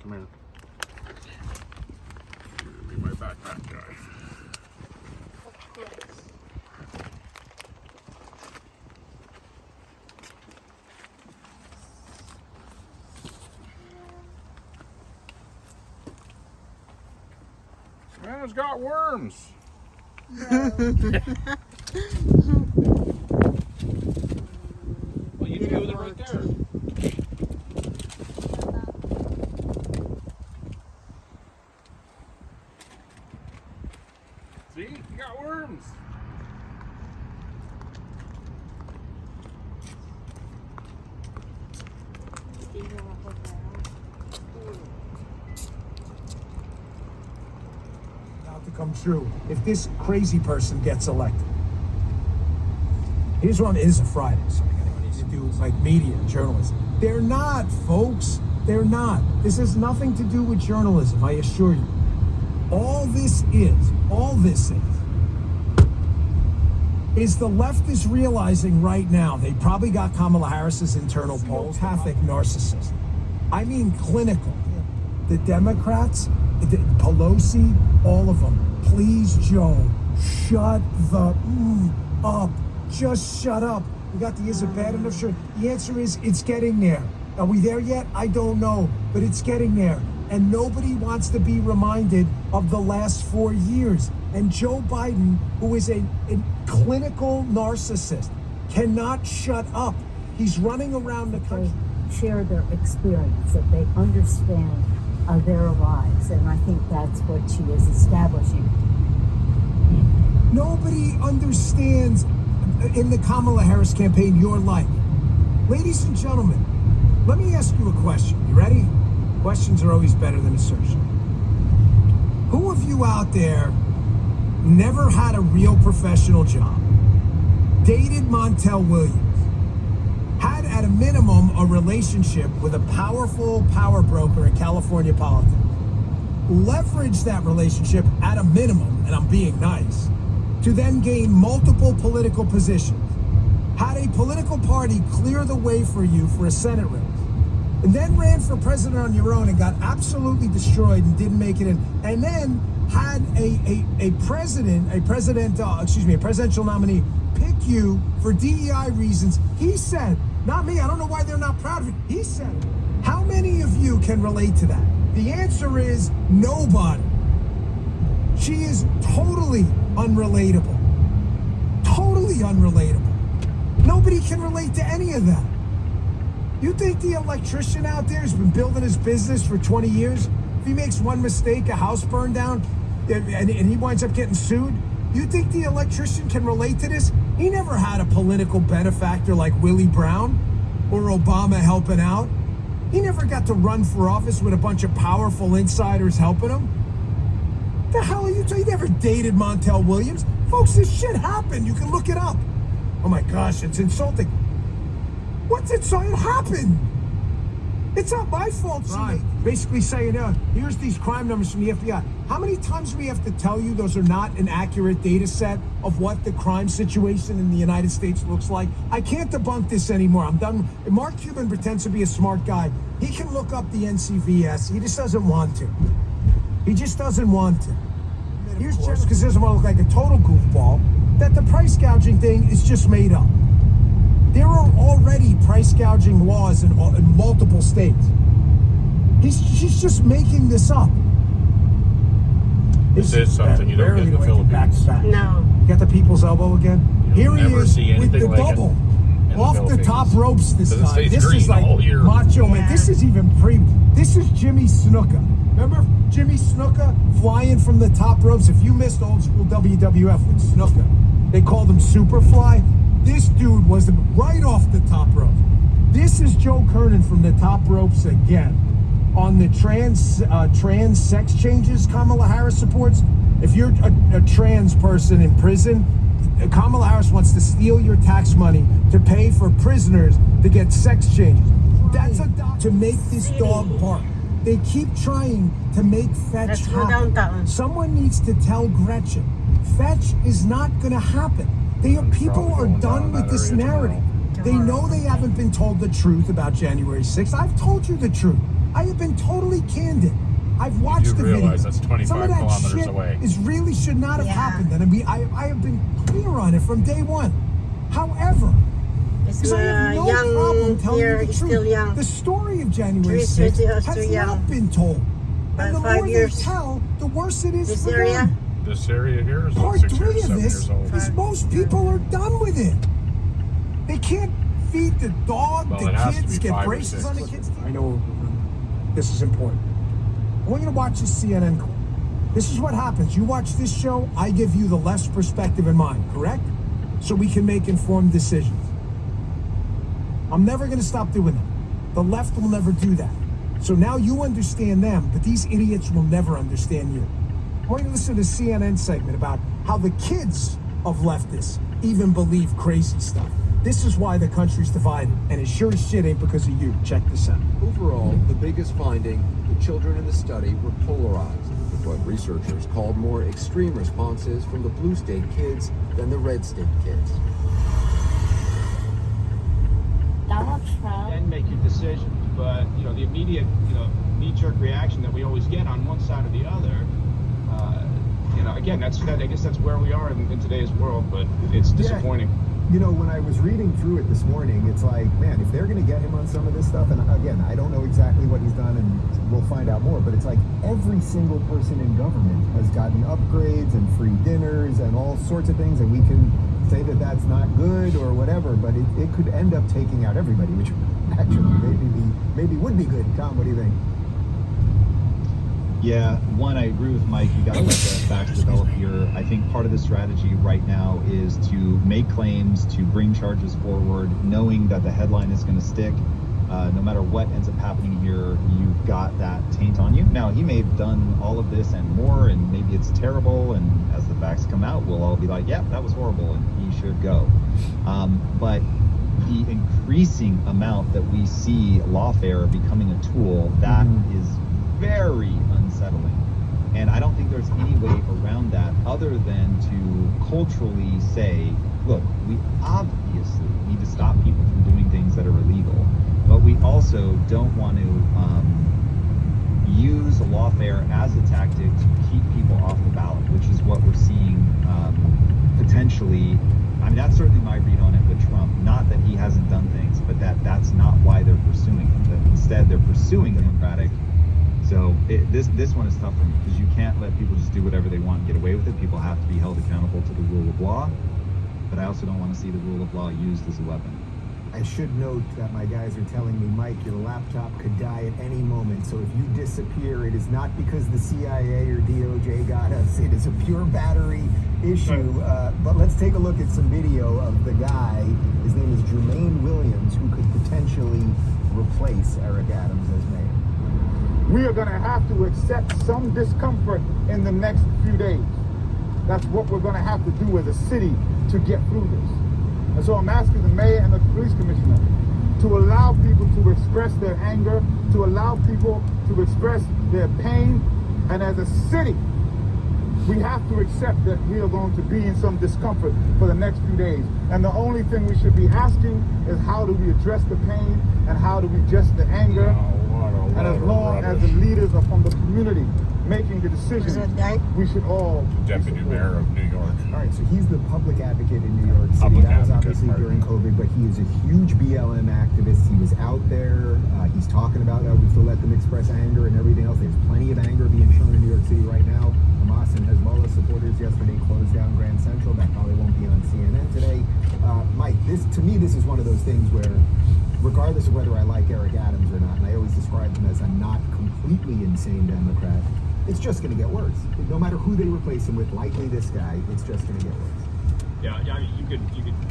Come here. Be my backpack guy. Savannah's got worms. Well, you deal with it right there. See? You got worms. To come true if this crazy person gets elected. Here's one. It is a Friday, so anyone needs to do like media, journalism. They're not, folks. They're not. This has nothing to do with journalism, I assure you. All this is the left is realizing right now they probably got Kamala Harris's internal polls. Empathic narcissist. I mean clinical. The Democrats, Pelosi, all of them. Please, Joe, shut the up. Just shut up. We got the is it bad enough? Sure. The answer is it's getting there. Are we there yet? I don't know, but it's getting there. And nobody wants to be reminded of the last 4 years. And Joe Biden, who is a clinical narcissist, cannot shut up. He's running around the country. They share their experience, that they understand their lives, and I think that's what she is establishing. Nobody understands in the Kamala Harris campaign your life. Ladies and gentlemen, let me ask you a question. You ready? Questions are always better than assertion. Who of you out there never had a real professional job, dated Montel Williams, had at a minimum a relationship with a powerful power broker in California politics, leveraged that relationship at a minimum, and I'm being nice, to then gain multiple political positions, had a political party clear the way for you for a Senate race, and then ran for president on your own and got absolutely destroyed and didn't make it in, and then had a presidential nominee pick you for DEI reasons. He said, not me, I don't know why they're not proud of it. He said, how many of you can relate to that? The answer is nobody. She is totally unrelatable. Totally unrelatable. Nobody can relate to any of that. You think the electrician out there has been building his business for 20 years? If he makes one mistake, a house burned down, and he winds up getting sued, you think the electrician can relate to this? He never had a political benefactor like Willie Brown or Obama helping out. He never got to run for office with a bunch of powerful insiders helping him. The hell are you talking? He never dated Montel Williams. Folks, this shit happened. You can look it up. Oh my gosh, it's insulting. What's it? So it happened. It's not my fault. Right. Basically saying, here's these crime numbers from the FBI. How many times do we have to tell you those are not an accurate data set of what the crime situation in the United States looks like? I can't debunk this anymore. I'm done. Mark Cuban pretends to be a smart guy. He can look up the NCVS. He just doesn't want to. He just doesn't want to. Here's just because he doesn't want to look like a total goofball, that the price gouging thing is just made up. There are already price gouging laws in multiple states. She's just making this up. This is something you don't get in the Philippines. No. You got the people's elbow again? Here he is with the double. Off the top ropes this time. This is like Macho Man. This is even this is Jimmy Snuka. Remember Jimmy Snuka flying from the top ropes? If you missed old school WWF with Snuka, they called him Superfly. This dude was right off the top rope. This is Joe Kernan from the top ropes again. On the trans sex changes Kamala Harris supports. If you're a trans person in prison, Kamala Harris wants to steal your tax money to pay for prisoners to get sex changes. That's to make this dog bark. They keep trying to make fetch happen. Someone needs to tell Gretchen, fetch is not going to happen. People are done with this narrative. They know they haven't been told the truth about January 6th. I've told you the truth. I have been totally candid. I've watched the realize video. that's 25 Some of that kilometers shit away. really should not have happened. And I have been clear on it from day one. However, because I have no problem telling you the truth. The story of January 6th has not been told. And the more they tell, the worse it is for them. This area here is Part 6 3 years, of 7 this years old. is most people are done with it. They can't feed the dog, Well, the it has to kids, be get 5 or braces 6. on the kids. I know this is important. I want you to watch this CNN clip. This is what happens. You watch this show, I give you the left perspective in mind, correct? So we can make informed decisions. I'm never going to stop doing that. The left will never do that. So now you understand them, but these idiots will never understand you. I want you to listen to the CNN segment about how the kids of leftists even believe crazy stuff. This is why the country's divided, and it sure as shit ain't because of you. Check this out. Overall, the biggest finding, the children in the study were polarized, with what researchers called more extreme responses from the blue state kids than the red state kids. Donald Trump. Then make your decisions. But, you know, the immediate, knee-jerk reaction that we always get on one side or the other, again, I guess that's where we are in today's world, but it's disappointing. You know, when I was reading through it this morning, it's like, man, if they're going to get him on some of this stuff, and again, I don't know exactly what he's done, and we'll find out more, but it's like every single person in government has gotten upgrades and free dinners and all sorts of things, and we can say that that's not good or whatever, but it could end up taking out everybody, which actually maybe would be good. Tom, what do you think? Yeah, one, I agree with Mike. You got to let the facts develop here. I think part of the strategy right now is to make claims, to bring charges forward, knowing that the headline is going to stick. No matter what ends up happening here, you've got that taint on you. Now, he may have done all of this and more, and maybe it's terrible, and as the facts come out, we'll all be like, yeah, that was horrible, and he should go. But the increasing amount that we see lawfare becoming a tool, that is very unsettling. And I don't think there's any way around that other than to culturally say, look, we obviously need to stop people from doing things that are illegal, but we also don't want to use lawfare as a tactic to keep people off the ballot, which is what we're seeing potentially. I mean, that's certainly my read on it with Trump. Not that he hasn't done things, but that's not why they're pursuing him. That instead they're pursuing Democratic. So this one is tough for me because you can't let people just do whatever they want and get away with it. People have to be held accountable to the rule of law. But I also don't want to see the rule of law used as a weapon. I should note that my guys are telling me, Mike, your laptop could die at any moment. So if you disappear, it is not because the CIA or DOJ got us. It is a pure battery issue. But let's take a look at some video of the guy. His name is Jermaine Williams, who could potentially replace Eric Adams as mayor. We are going to have to accept some discomfort in the next few days. That's what we're going to have to do as a city to get through this. And so I'm asking the mayor and the police commissioner to allow people to express their anger, to allow people to express their pain. And as a city, we have to accept that we are going to be in some discomfort for the next few days. And the only thing we should be asking is how do we address the pain and how do we address the anger? And as long as the leaders are from the community making the decisions, we should all Deputy Mayor of New York. All right, so he's the public advocate in New York City. Public That was advocate, obviously during COVID, but he is a huge BLM activist. He was out there. He's talking about we have to let them express anger and everything else. There's plenty of anger being shown in New York City right now. Hamas and Hezbollah supporters yesterday closed down Grand Central. That probably won't be on CNN today. Mike, to me, this is one of those things where, regardless of whether I like Eric Adams or not, and I always describe him as a not completely insane Democrat, it's just going to get worse. No matter who they replace him with, likely this guy, it's just going to get worse. Yeah, you could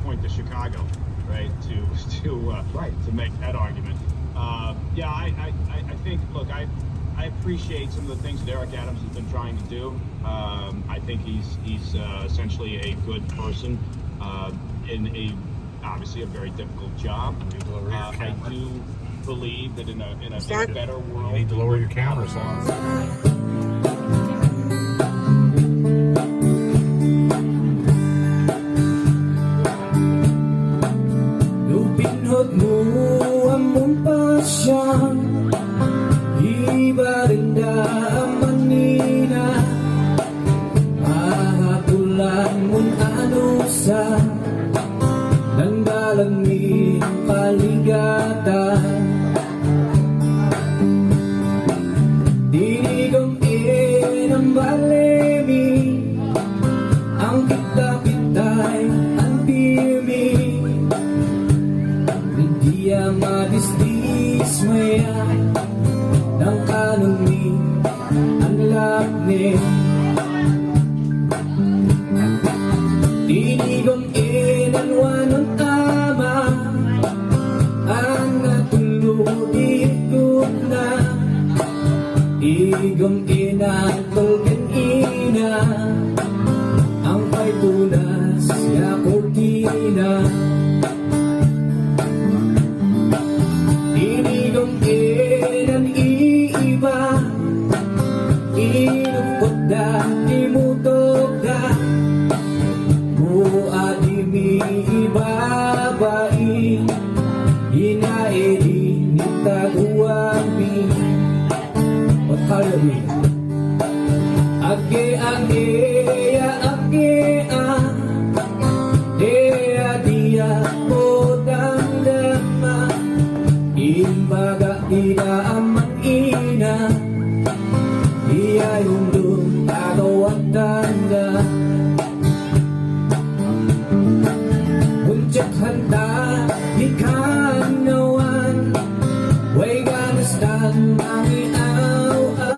point to Chicago, right, to make that argument. I think, look, I appreciate some of the things that Eric Adams has been trying to do. I think he's essentially a good person in obviously a very difficult job. I do believe that in a better world, You need to lower your cameras on. ibarinda manina ahatulan mun ano sa nangdalangi kaligatan dinigong ang balemi ang kita-kitay ang timi hindi madisdis maya ng kanumi ang lakni dinigong inanwan ng tama ang natulog ikot na igong inatulgan ina ang paitunas ya kortina dinigong inan iiba inupot da imutok da muadimi ibabai inaedi nitaguami Otayami age ya age dia dia podang dama imbaga ina amang ina iya yung dun tagawatan